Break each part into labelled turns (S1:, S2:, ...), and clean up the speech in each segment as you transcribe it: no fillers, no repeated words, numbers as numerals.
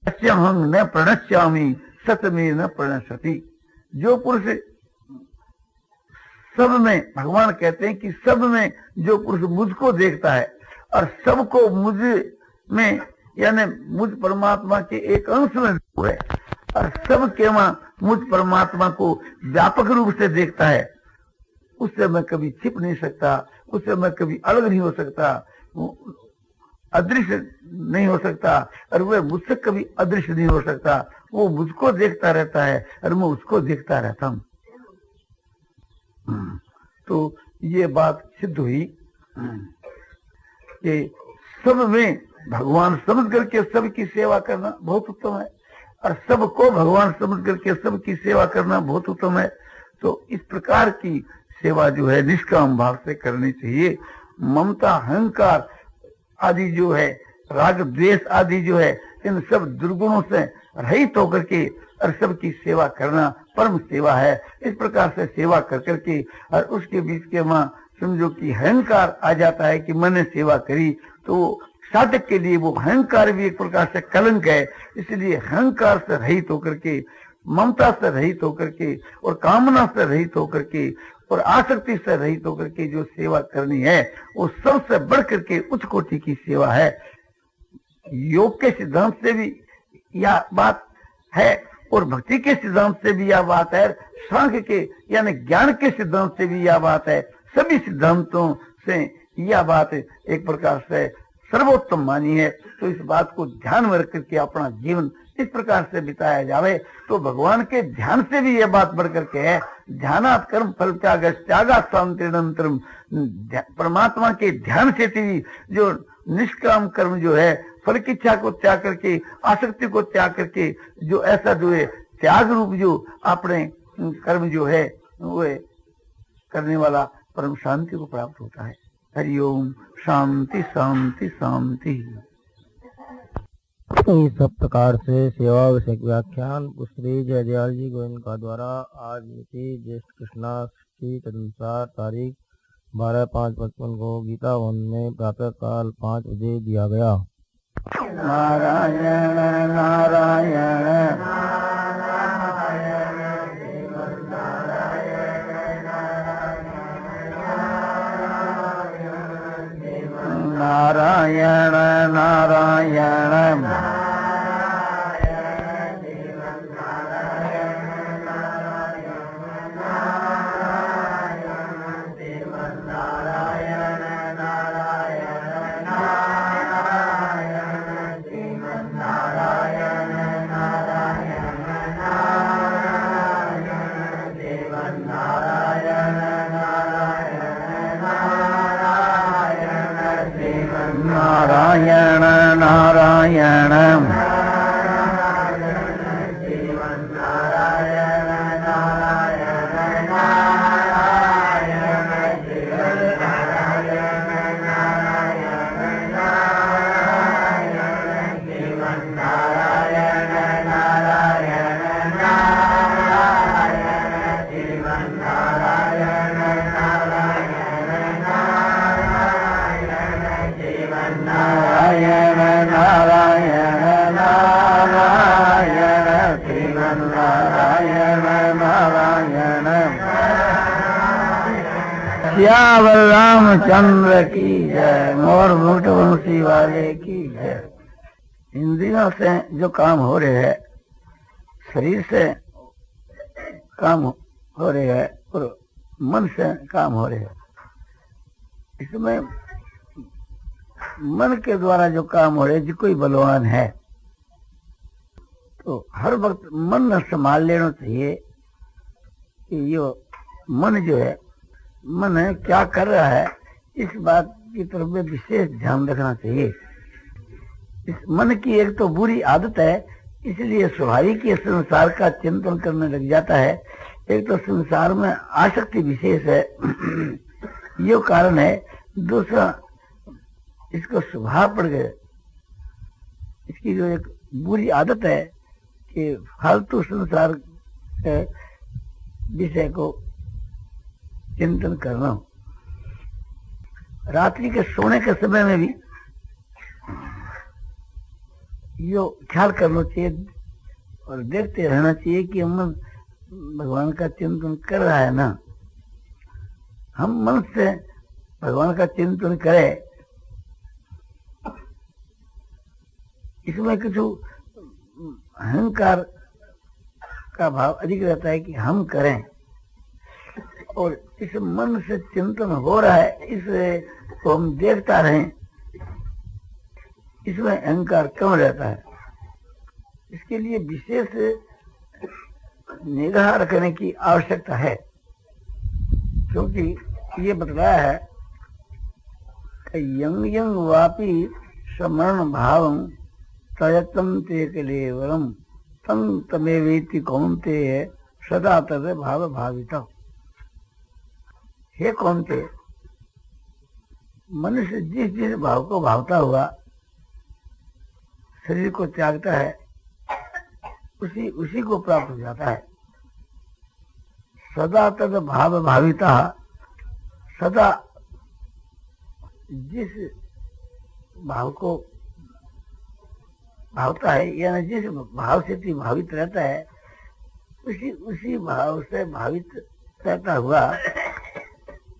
S1: सत्यहं न प्रणश्यामि सत में न प्रणश्यति। जो पुरुष सब में, भगवान कहते हैं कि सब में जो पुरुष मुझको देखता है और सबको मुझ में यानी मुझ परमात्मा के एक अंश में है और सब के वहां मुझ परमात्मा को व्यापक रूप से देखता है, उससे मैं कभी छिप नहीं सकता, उससे मैं कभी अलग नहीं हो सकता, अदृश्य नहीं हो सकता और वह मुझसे कभी अदृश्य नहीं हो सकता। वो मुझको देखता रहता है और मैं उसको देखता रहता हूं। तो ये बात सिद्ध हुई कि सब में भगवान समझ करके सबकी सेवा करना बहुत उत्तम है और सबको भगवान समझ करके सबकी सेवा करना बहुत उत्तम है। तो इस प्रकार की सेवा जो है निष्काम भाव से करनी चाहिए। ममता, अहंकार आदि जो है, राग द्वेष आदि जो है, इन सब दुर्गुणों से रहित होकर के और सबकी सेवा करना परम सेवा है। इस प्रकार से सेवा कर करके और उसके बीच के वहां समझो कि अहंकार आ जाता है कि मैंने सेवा करी, तो साधक के लिए वो अहंकार भी एक प्रकार से कलंक है। इसलिए अहंकार से रहित होकर के, ममता से रहित होकर के और कामना से रहित होकर के और आसक्ति से रहित होकर के जो सेवा करनी है वो सबसे बढ़ करके उच्च कोटि की सेवा है। योग के सिद्धांत से भी यह बात है और भक्ति के सिद्धांत से भी यह बात है, सांख्य के यानी ज्ञान के सिद्धांत से भी यह बात है। सभी सिद्धांतों से यह बात एक प्रकार से सर्वोत्तम मानी है। तो इस बात को ध्यान में रख करके अपना जीवन इस प्रकार से बिताया जावे तो भगवान के ध्यान से भी यह बात बढ़ करके है। ध्यानात् कर्म फल त्याग त्यागात् शांतिरनंतरम। परमात्मा के ध्यान से भी जो निष्काम कर्म जो है, फल की इच्छा को त्याग करके, आसक्ति को त्याग करके जो ऐसा जो है त्याग रूप जो अपने कर्म जो है वो करने वाला परम शांति को प्राप्त होता है। हरिओम। शांति शांति शांति।
S2: इस सब प्रकार से सेवा विषयक व्याख्यान श्री जयदयाल जी गोविंद का द्वारा आज मिति ज्येष्ठ कृष्णाष्टमी तदनुसार तारीख 12/5/55 को गीता वन में प्रातः काल 5 बजे दिया गया।
S1: नारायण नारायण नारायण नारायण नारायण नारायण सियावर रामचंद्र की जय। मोर मुकुट वंशी वाले की जय। इंद्रियों से जो काम हो रहे हैं, शरीर से काम हो रहे हैं और मन से काम हो रहे हैं, इसमें मन के द्वारा जो काम हो रहे हैं, जो कोई बलवान है तो हर वक्त मन न संभाल लेना चाहिए कि ये मन जो है, मन क्या कर रहा है, इस बात की तरफ में विशेष ध्यान रखना चाहिए। इस मन की एक तो बुरी आदत है, इसलिए स्वाभाविक ही संसार का चिंतन करने लग जाता है। एक तो संसार में आसक्ति विशेष है, ये कारण है। दूसरा, इसको स्वभाव पड़ गए, इसकी जो एक बुरी आदत है कि फालतू संसार के विषय को चिंतन करना। रात्रि के सोने के समय में भी यो ख्याल करना चाहिए और देखते रहना चाहिए कि मन भगवान का चिंतन कर रहा है ना। हम मन से भगवान का चिंतन करें, इसमें कुछ अहंकार का भाव अधिक रहता है कि हम करें, और इस मन से चिंतन हो रहा है इसे तो हम देखता रहें, इसमें अहंकार कम रहता है। इसके लिए विशेष निगाह रखने की आवश्यकता है, क्योंकि ये बतलाया है कि यंग यंग वापी समरण भावं तयतम ते कलेवरम तम तमेवेति कौन्ते सदा तद भाव भाविता। हे कौन्ते, मनुष्य जिस जिस भाव को भावता हुआ शरीर को त्यागता है उसी उसी को प्राप्त हो जाता है। सदा तद भाव भाविता, सदा जिस भाव को भावता है यानी जिस भाव से भावित रहता है उसी उसी भाव से भावित रहता हुआ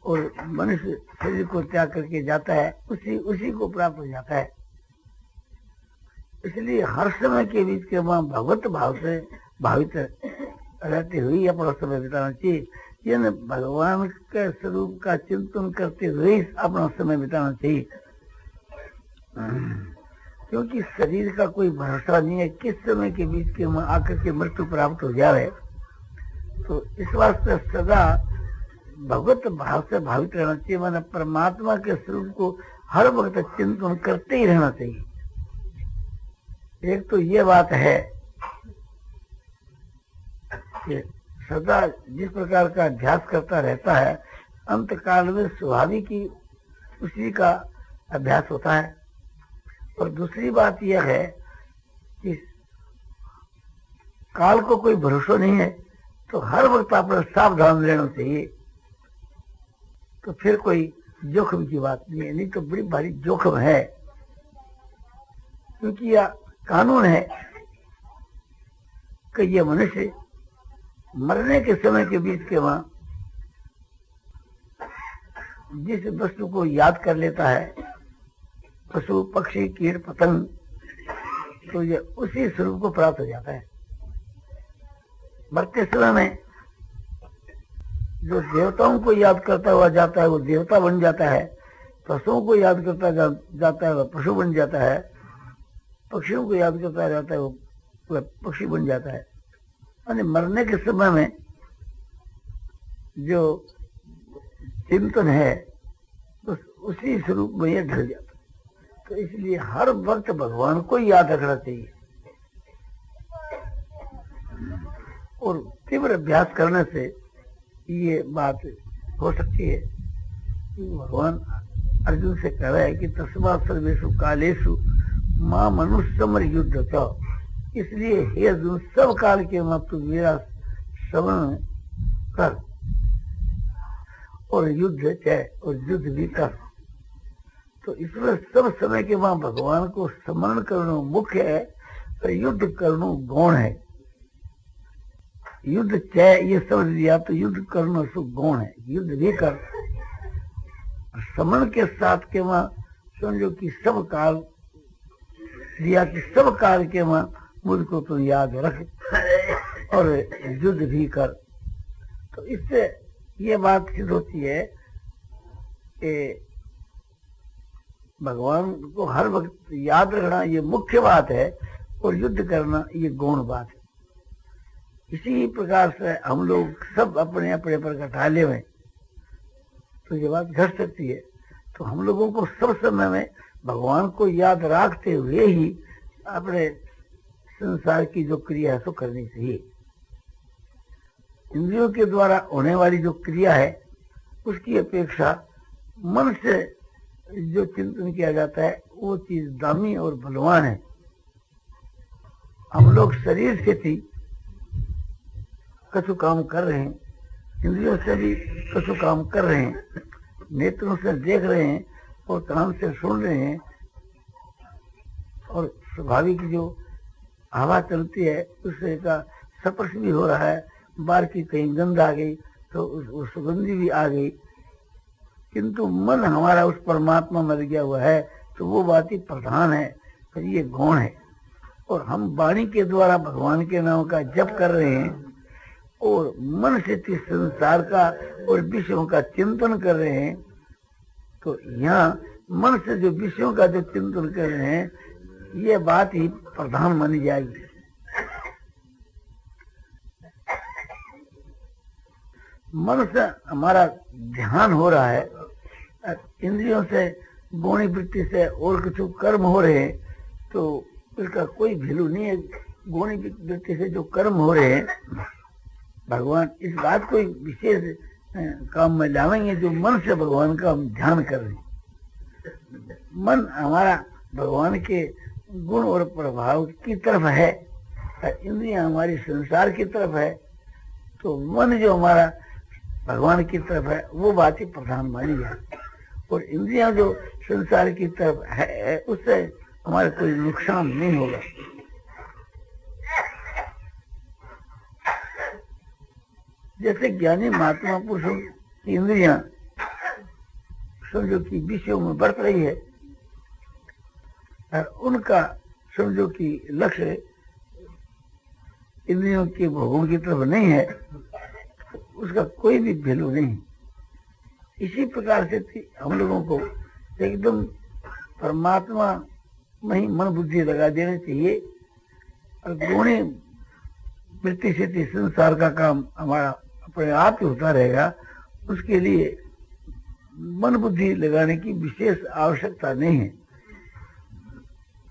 S1: और मनुष्य शरीर को त्याग करके जाता है, उसी उसी को प्राप्त हो जाता है। इसलिए हर समय के बीच के वहाँ भगवत भाव से भावित रहते हुए अपना समय बिताना चाहिए, यानी भगवान के स्वरूप का चिंतन करते हुए अपना समय बिताना चाहिए। क्योंकि शरीर का कोई भरोसा नहीं है किस समय के बीच के वहाँ आकर के मृत्यु प्राप्त हो जाए, तो इस वास्ते सदा भगवत भाव से भावित रहना चाहिए, माना परमात्मा के स्वरूप को हर वक्त चिंतन करते ही रहना चाहिए। एक तो ये बात है कि सदा जिस प्रकार का अभ्यास करता रहता है अंत काल में स्वाभाविक ही उसी का अभ्यास होता है। और दूसरी बात यह है कि काल को कोई भरोसा नहीं है, तो हर वक्त अपना सावधान रहना चाहिए, तो फिर कोई जोखिम की बात नहीं है। नहीं तो बड़ी भारी जोखिम है, क्योंकि यह कानून है कि यह मनुष्य मरने के समय के बीच के वहां जिस वस्तु को याद कर लेता है, पशु पक्षी कीट पतंग, तो ये उसी स्वरूप को प्राप्त हो जाता है। मरते समय में जो देवताओं को याद करता हुआ जाता है वो देवता बन जाता है, पशुओं को याद करता जाता है वह पशु बन जाता है, पक्षियों को याद करता जाता है वो पक्षी बन जाता है। यानी मरने के समय में जो चिंतन है तो उसी स्वरूप में यह ढल जाता है। तो इसलिए हर वक्त भगवान को याद रखना चाहिए और तीव्र अभ्यास करने से ये बात हो सकती है। भगवान अर्जुन से कह रहा है कि तस्मात् सर्वेषु कालेषु मां मनुष्यमर युद्ध था। इसलिए हे अर्जुन सब काल के वहां तू मेरा स्मरण कर और युद्ध चाहे और युद्ध भी कर। तो इसमें सब समय के वहां भगवान को स्मरण करना मुख्य है और युद्ध करना गौण है। युद्ध चाहे ये समझ लिया तो युद्ध करना सु गौण है, युद्ध भी कर। स्मरण के साथ के वहां समझो कि सब काल दिया कि सब काल के वहां मुझको तो याद रख और युद्ध भी कर। तो इससे ये बात सिद्ध होती है कि भगवान को हर वक्त याद रखना ये मुख्य बात है और युद्ध करना ये गौण बात है। इसी प्रकार से हम लोग सब अपने अपने पर घटाले में तो ये बात घट सकती है। तो हम लोगों को सब समय में भगवान को याद रखते हुए ही अपने संसार की जो क्रिया है सो करनी चाहिए। इंद्रियों के द्वारा होने वाली जो क्रिया है उसकी अपेक्षा मन से जो चिंतन किया जाता है वो चीज दामी और बलवान है। हम लोग शरीर से थी कछु काम कर रहे हैं, इंद्रियों से भी कछु काम कर रहे हैं, नेत्रों से देख रहे हैं और कान से सुन रहे हैं और स्वाभाविक जो हवा चलती है उससे का स्पर्श भी हो रहा है, बाहर की कहीं गंध आ गई तो उस सुगंधी भी आ गई, किंतु मन हमारा उस परमात्मा में लगा हुआ है तो वो बात ही प्रधान है, फिर ये गौण है। और हम वाणी के द्वारा भगवान के नाम का जप कर रहे हैं और मन से संसार का और विषयों का चिंतन कर रहे हैं, तो यहाँ मन से जो विषयों का जो चिंतन कर रहे हैं ये बात ही प्रधान मानी जाएगी। मन से हमारा ध्यान हो रहा है, इंद्रियों से गौणी वृत्ति से और कुछ कर्म हो रहे हैं तो इसका कोई वैल्यू नहीं है। गौणी वृत्ति से जो कर्म हो रहे हैं भगवान इस बात को विशेष काम में लावेंगे जो मन से भगवान का हम ध्यान कर रहे हैं। मन हमारा भगवान के गुण और प्रभाव की तरफ है, इंद्रियां हमारी संसार की तरफ है, तो मन जो हमारा भगवान की तरफ है वो बात ही प्रधान मानी जाए। और इंद्रियां जो संसार की तरफ है उससे हमारे कोई नुकसान नहीं होगा। जैसे ज्ञानी महात्मा पुरुषों की इंद्रियां समझो कि विषयों में बढ़ रही है और उनका समझो कि लक्ष्य इंद्रियों के भोगों की तरफ नहीं है, उसका कोई भी वैल्यू नहीं। इसी प्रकार से हम लोगों को एकदम परमात्मा में ही मन बुद्धि लगा देना चाहिए और गौणी वृत्ति से संसार का काम हमारा अपने आप ही होता रहेगा। उसके लिए मन बुद्धि लगाने की विशेष आवश्यकता नहीं है।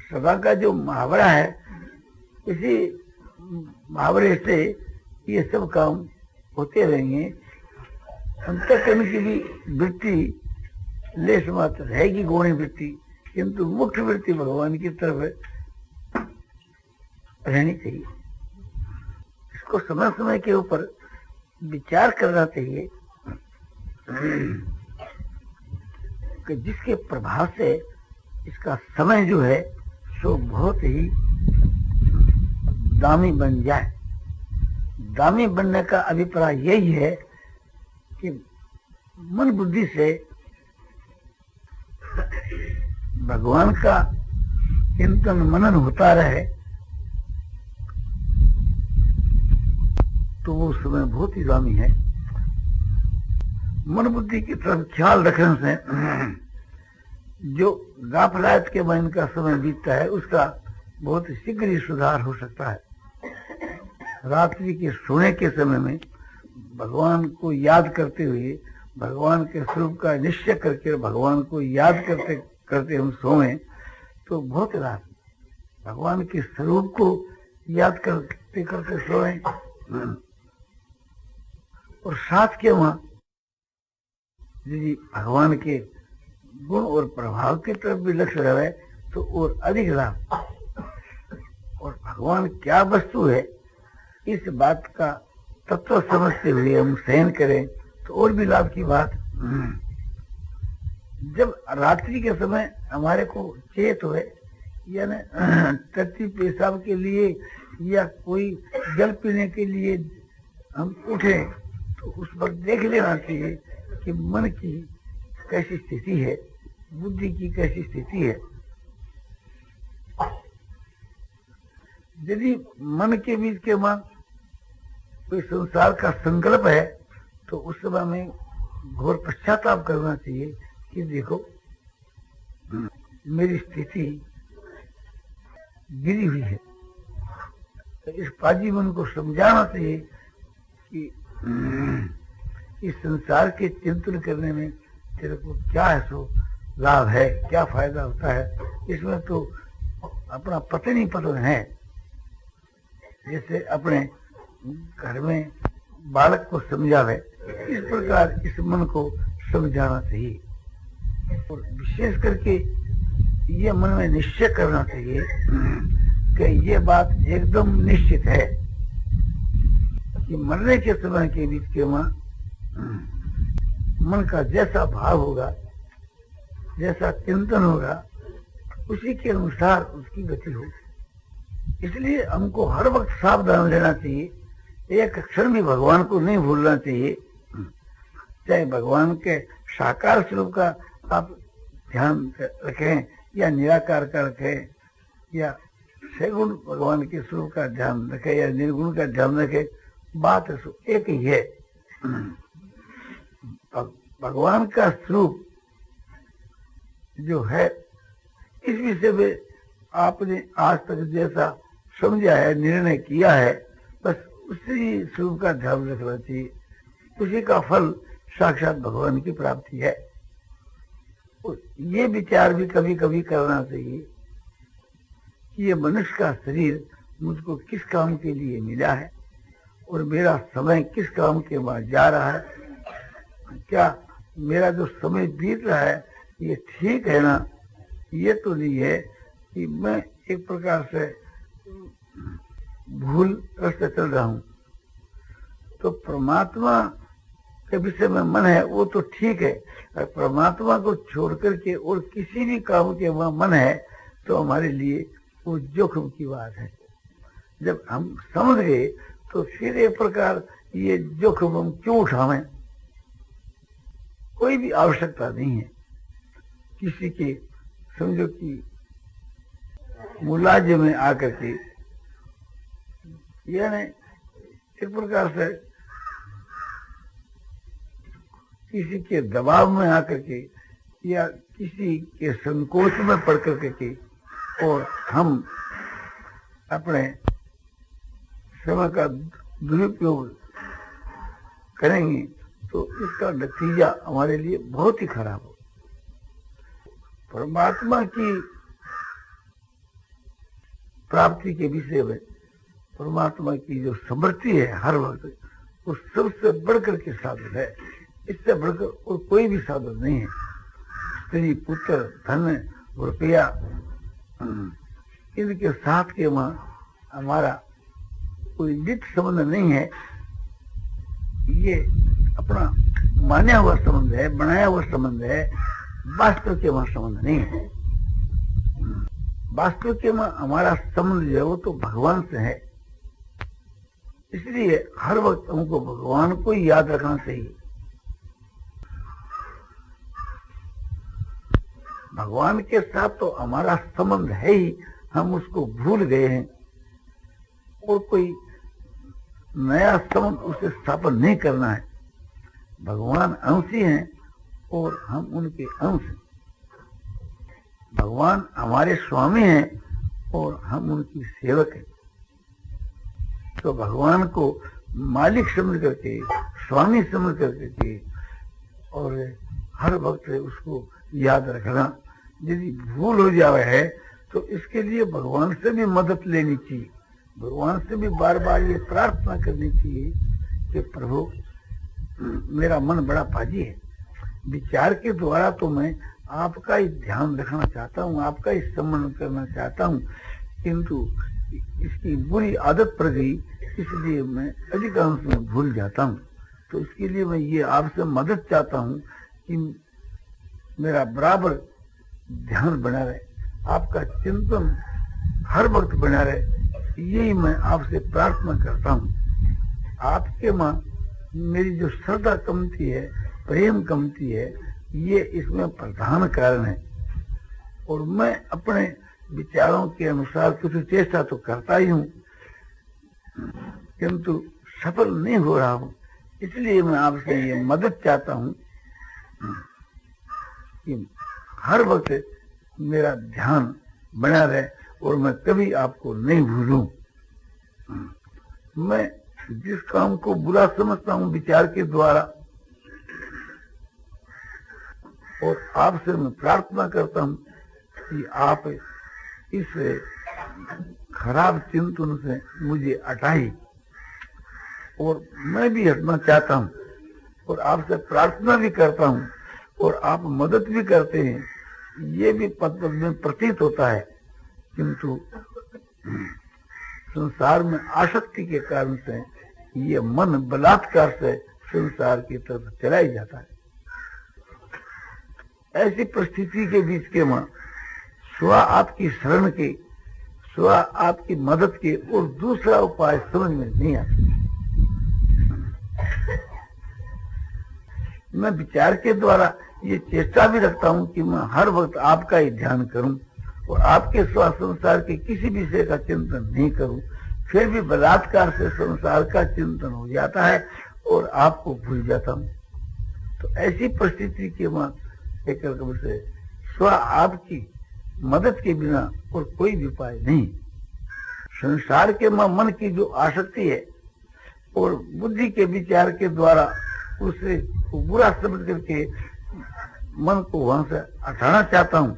S1: सदा का जो मुहावरा है इसी मुहावरे से ये सब काम होते रहेंगे। अंतःकरण की भी वृत्ति लेस मात्र रहेगी गौणी वृत्ति, किंतु मुख्य वृत्ति भगवान की तरफ रहनी चाहिए। इसको समय समय के ऊपर विचार करना चाहिए कि जिसके प्रभाव से इसका समय जो है सो बहुत ही दामी बन जाए। दामी बनने का अभिप्राय यही है कि मन बुद्धि से भगवान का चिंतन मनन होता रहे तो वो समय बहुत ही दामी है। मन बुद्धि की तरफ ख्याल रखने से जो गाफिलत के मन का समय बीतता है उसका बहुत शीघ्र ही सुधार हो सकता है। रात्रि के सोने के समय में भगवान को याद करते हुए भगवान के स्वरूप का निश्चय करके भगवान को याद करते करते हम सोएं तो बहुत रात भगवान के स्वरूप को याद करते करते सोएं और साथ के वहां यदि भगवान के गुण और प्रभाव की तरफ भी लक्ष्य रहे तो और अधिक लाभ। और भगवान क्या वस्तु है इस बात का तत्व समझते हुए हम शयन करें तो और भी लाभ की बात। जब रात्रि के समय हमारे को चेत हुए यानी टट्टी पेशाब के लिए या कोई जल पीने के लिए हम उठे तो उस वक्त देख लेना चाहिए कि मन की कैसी स्थिति है, बुद्धि की कैसी स्थिति है। यदि मन के बीच के मां कोई संसार का संकल्प है तो उस समय में घोर पश्चाताप करना चाहिए कि देखो मेरी स्थिति गिरी हुई है। तो इस पाजी मन को समझाना चाहिए कि इस संसार के चिंतन करने में तेरे को क्या है सो लाभ है, क्या फायदा होता है, इसमें तो अपना पतन ही पतन है। जैसे अपने घर में बालक को समझावे इस प्रकार इस मन को समझाना चाहिए। और विशेष करके ये मन में निश्चय करना चाहिए कि ये बात एकदम निश्चित है कि मरने के समय के बीच के मन का जैसा भाव होगा, जैसा चिंतन होगा, उसी के अनुसार उसकी गति होगी। इसलिए हमको हर वक्त सावधान रहना चाहिए, एक क्षण भी भगवान को नहीं भूलना चाहिए। चाहे भगवान के साकार स्वरूप का आप ध्यान रखें या निराकार का रखें या सगुण भगवान के स्वरूप का ध्यान रखें या निर्गुण का ध्यान रखें, बात एक ही है। भगवान का स्वरूप जो है, इस विषय में आपने आज तक जैसा समझा है, निर्णय किया है, बस उसी स्वरूप का ध्यान रखना चाहिए। उसी का फल साक्षात भगवान की प्राप्ति है। ये विचार भी कभी कभी करना चाहिए कि ये मनुष्य का शरीर मुझको किस काम के लिए मिला है और मेरा समय किस काम के बाद जा रहा है। क्या मेरा जो समय बीत रहा है ये ठीक है ना? ये तो नहीं है कि मैं एक प्रकार से भूल रास्ते चल रहा हूं। तो परमात्मा के विषय में मन है वो तो ठीक है, और परमात्मा को छोड़ करके और किसी भी काम के वहां मन है तो हमारे लिए वो जोखिम की बात है। जब हम समझ गए तो फिर एक प्रकार ये जोखिम हम क्यों उठावें? कोई भी आवश्यकता नहीं है। किसी के समझो कि मुलाजिम में आकर के यानी एक प्रकार से किसी के दबाव में आकर के या किसी के संकोच में पड़ करके और हम अपने समय का दुरुपयोग करेंगे तो इसका नतीजा हमारे लिए बहुत ही खराब हो। परमात्मा की प्राप्ति के विषय में परमात्मा की जो समृद्धि है हर वक्त, वो सबसे बढ़कर के साधन है। इससे बढ़कर और कोई भी साधन नहीं है। स्त्री, पुत्र, धन, रुपया, इनके साथ के वहाँ हमारा कोई नित्य संबंध नहीं है। ये अपना माना हुआ संबंध है, बनाया हुआ संबंध है, वास्तव के वहाँ संबंध नहीं है। वास्तव के वहाँ हमारा संबंध जो है वो तो भगवान से है। इसलिए हर वक्त हमको भगवान को ही याद रखना चाहिए। भगवान के साथ तो हमारा संबंध है ही, हम उसको भूल गए हैं और कोई नया संबंध उसे स्थापन नहीं करना है। भगवान अंशी हैं और हम उनके अंश हैं। भगवान हमारे स्वामी हैं और हम उनकी सेवक हैं। तो भगवान को मालिक समझ करके, स्वामी समझ करके और हर वक्त उसको याद रखना। यदि भूल हो जाए है तो इसके लिए भगवान से भी मदद लेनी चाहिए। भगवान से भी बार बार ये प्रार्थना करनी चाहिए कि प्रभु मेरा मन बड़ा भाजी है, विचार के द्वारा तो मैं आपका ही ध्यान रखना चाहता हूँ, आपका ही सम्मान करना चाहता हूँ, किंतु इसकी बुरी आदत पड़ गई, इसलिए मैं अधिकांश में भूल जाता हूँ। तो इसके लिए मैं ये आपसे मदद चाहता हूँ कि मेरा बराबर ध्यान बना रहे, आपका चिंतन हर वक्त बना रहे, यही मैं आपसे प्रार्थना करता हूँ। आपके माँ मेरी जो श्रद्धा कमती है, प्रेम कमती है, ये इसमें प्रधान कारण है। और मैं अपने विचारों के अनुसार कुछ चेष्टा तो करता ही हूँ, किंतु सफल नहीं हो रहा हूँ। इसलिए मैं आपसे ये मदद चाहता हूँ कि हर वक्त मेरा ध्यान बना रहे और मैं कभी आपको नहीं भूलूं। मैं जिस काम को बुरा समझता हूँ विचार के द्वारा, और आपसे मैं प्रार्थना करता हूँ कि आप इस खराब चिंतन से मुझे हटाइए, और मैं भी हटना चाहता हूँ और आपसे प्रार्थना भी करता हूँ और आप मदद भी करते हैं। ये भी पद पद में प्रतीत होता है, किंतु संसार में आसक्ति के कारण से ये मन बलात्कार से संसार की तरफ चला ही जाता है। ऐसी परिस्थिति के बीच के मां स्व आपकी शरण के, स्व आपकी मदद के और दूसरा उपाय समझ में नहीं आता। मैं विचार के द्वारा ये चेष्टा भी रखता हूं कि मैं हर वक्त आपका ही ध्यान करूं और आपके स्व संसार के किसी विषय का चिंतन नहीं करूं, फिर भी बलात्कार से संसार का चिंतन हो जाता है और आपको भूल जाता हूं। तो ऐसी परिस्थिति के मैं एक से स्व आपकी मदद के बिना और कोई भी उपाय नहीं। संसार के मन की जो आसक्ति है और बुद्धि के विचार के द्वारा उसे बुरा समझ करके मन को वहां से हटाना चाहता हूं,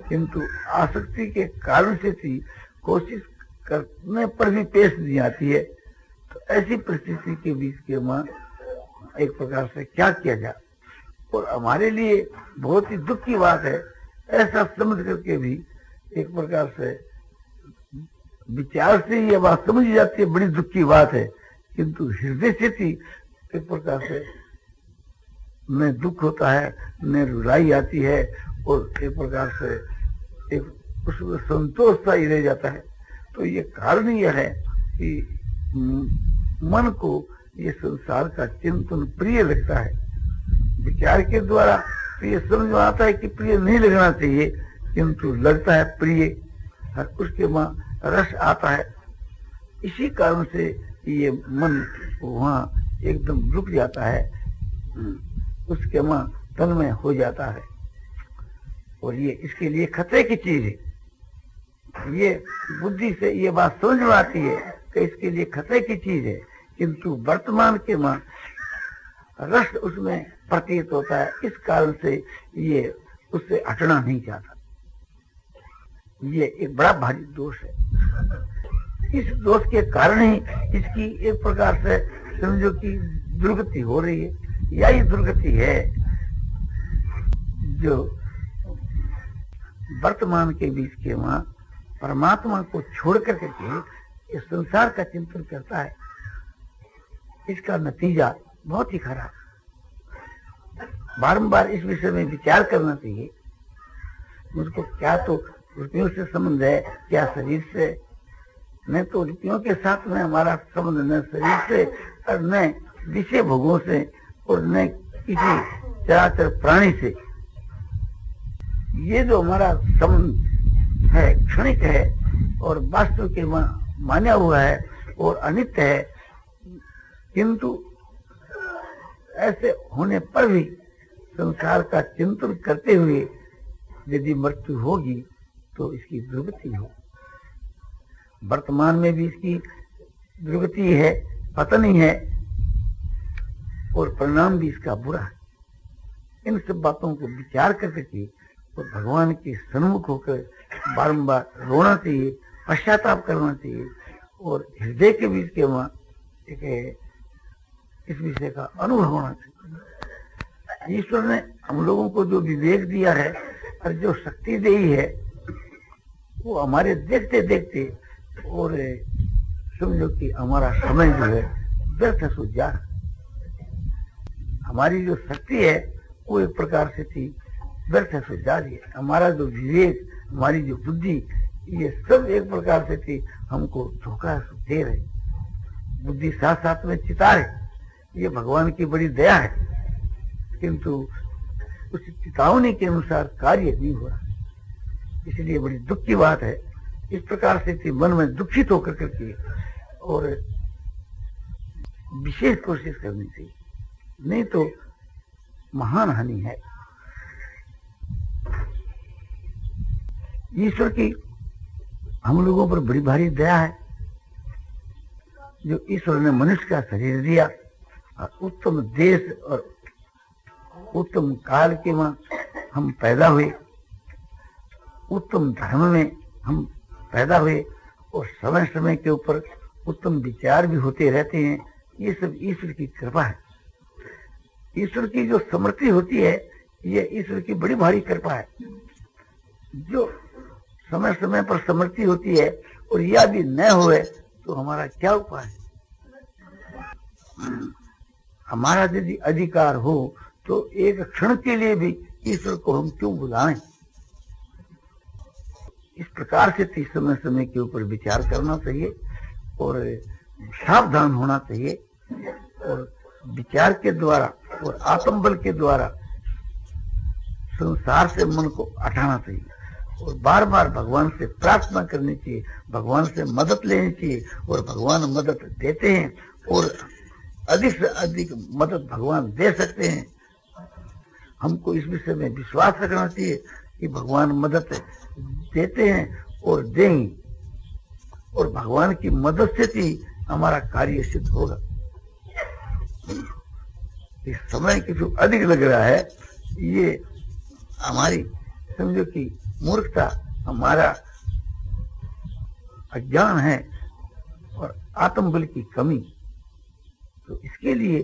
S1: किंतु आसक्ति के कारण से थी कोशिश करने पर भी पेश नहीं आती है। तो ऐसी परिस्थिति के बीच के मां एक प्रकार से क्या किया जाए, और हमारे लिए बहुत ही दुख की बात है, ऐसा समझ करके भी एक प्रकार से विचार से ये बात समझ जाती है, बड़ी दुख की बात है, किंतु हृदय से थी एक प्रकार से न दुख होता है न रुलाई आती है, और एक प्रकार से एक उसमें संतोष सा ही रह जाता है। तो ये कारण यह है कि मन को ये संसार का चिंतन प्रिय लगता है। विचार के द्वारा तो ये समझ में आता है कि प्रिय नहीं लगना चाहिए, किंतु लगता है प्रिय, उसके मां रस आता है। इसी कारण से ये मन वहां एकदम रुक जाता है, उसके मां तन्मय हो जाता है। और ये इसके लिए खतरे की चीज है। ये बुद्धि से ये बात समझ में आती है कि इसके लिए खतरे की चीज है, किंतु वर्तमान के मां रस उसमें प्रतीत होता है, इस कारण से ये उससे हटना नहीं चाहता। ये एक बड़ा भारी दोष है। इस दोष के कारण ही इसकी एक प्रकार से समझो कि दुर्गति हो रही है। यही दुर्गति है जो वर्तमान के बीच के वहां परमात्मा को छोड़ करके इस संसार का चिंतन करता है। इसका नतीजा बहुत ही खराब। बारंबार इस विषय में विचार करना चाहिए। मुझको क्या तो रुपयों से संबंध है, क्या शरीर से? न तो रुपयों के साथ में हमारा संबंध न शरीर से और न विषय भोगों से और न किसी चराचर प्राणी से। ये जो हमारा संबंध है क्षणिक है और वास्तव के माना हुआ है और अनित्य है, किंतु ऐसे होने पर भी संसार का चिंतन करते हुए यदि मृत्यु होगी तो इसकी दुर्गति हो। वर्तमान में भी इसकी दुर्गति है, पतन ही है, और परिणाम भी इसका बुरा है। इन सब बातों को विचार करके और भगवान के सन्मुख होकर बारंबार रोना चाहिए, पश्चाताप करना चाहिए, और हृदय के बीच के वहां एक इस विषय का अनुभव होना चाहिए। ईश्वर ने हम लोगों को जो विवेक दिया है और जो शक्ति दी है, वो हमारे देखते देखते और समझो कि हमारा समय जो है व्यर्थ सो जा। हमारी जो शक्ति है वो एक प्रकार से थी व्यर्थ सो जा रही है। हमारा जो विवेक, हमारी जो बुद्धि, ये सब एक प्रकार से थी हमको धोखा दे रही। बुद्धि साथ साथ में चिता है, ये भगवान की बड़ी दया है, किंतु उस चेतावनी के अनुसार कार्य नहीं हुआ। इसलिए बड़ी दुख की बात है। इस प्रकार से थी मन में दुखित होकर करके और विशेष कोशिश करनी चाहिए, नहीं तो महान हानि है। ईश्वर की हम लोगों पर बड़ी भारी दया है, जो ईश्वर ने मनुष्य का शरीर दिया और उत्तम देश और उत्तम काल के वहां हम पैदा हुए, उत्तम धर्म में हम पैदा हुए, और समय समय के ऊपर उत्तम विचार भी होते रहते हैं। ये सब ईश्वर की कृपा है। ईश्वर की जो समृद्धि होती है, ये ईश्वर की बड़ी भारी कृपा है। जो समय समय पर समृद्धि होती है और यह भी न होए तो हमारा क्या उपाय है? हमारा यदि अधिकार हो तो एक क्षण के लिए भी ईश्वर को हम क्यों बुलाएं? इस प्रकार से समय समय के ऊपर विचार करना चाहिए और सावधान होना चाहिए और विचार के द्वारा और आत्मबल के द्वारा संसार से मन को हटाना चाहिए और बार बार भगवान से प्रार्थना करनी चाहिए, भगवान से मदद लेनी चाहिए और भगवान मदद देते हैं और अधिक से अधिक मदद भगवान दे सकते हैं। हमको इस विषय में विश्वास रखना चाहिए कि भगवान मदद देते हैं और देंगे और भगवान की मदद से ही हमारा कार्य सिद्ध होगा। इस समय की जो अधिक लग रहा है ये हमारी समझो कि मूर्खता, हमारा अज्ञान है और आत्मबल की कमी। तो इसके लिए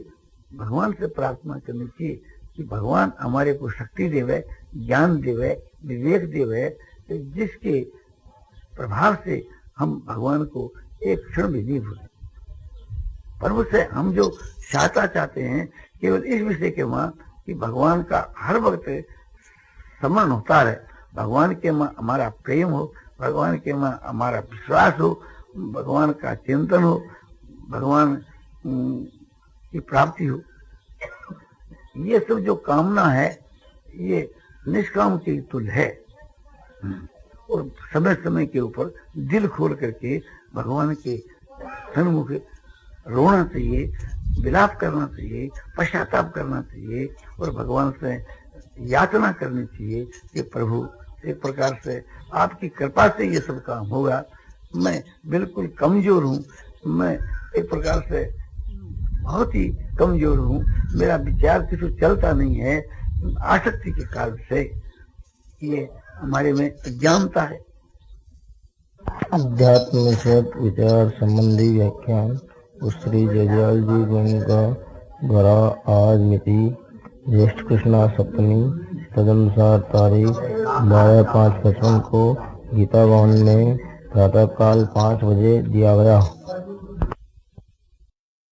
S1: भगवान से प्रार्थना करनी चाहिए कि भगवान हमारे को शक्ति देवे, ज्ञान देवे, विवेक देवे, जिसके प्रभाव से हम भगवान को एक क्षण भी नहीं भूलें। पर उससे हम जो सहायता चाहते हैं केवल इस विषय के मां कि भगवान का हर वक्त स्मरण होता रहे, भगवान के मां हमारा प्रेम हो, भगवान के मां हमारा विश्वास हो, भगवान का चिंतन हो, भगवान की प्राप्ति हो। ये सब जो कामना है ये निष्काम के तुल्य है और समय समय के ऊपर दिल खोल करके भगवान के सन्मुख रोना चाहिए, विलाप करना चाहिए, पश्चाताप करना चाहिए और भगवान से याचना करनी चाहिए कि प्रभु एक प्रकार से आपकी कृपा से ये सब काम होगा। मैं बिल्कुल कमजोर हूँ, मैं एक प्रकार से बहुत ही कमजोर हूँ, मेरा विचार किसी चलता नहीं है, आसक्ति के कारण से ये हमारे में अज्ञानता है।
S2: अध्यात्म विचार संबंधी व्याख्यान श्री जयदयाल जी गोविंद का घरा आज मिति ज्येष्ठ कृष्णा सप्तमी तदनुसार तारीख 12/5/55 को गीता भवन में प्रातःकाल 5 बजे दिया गया।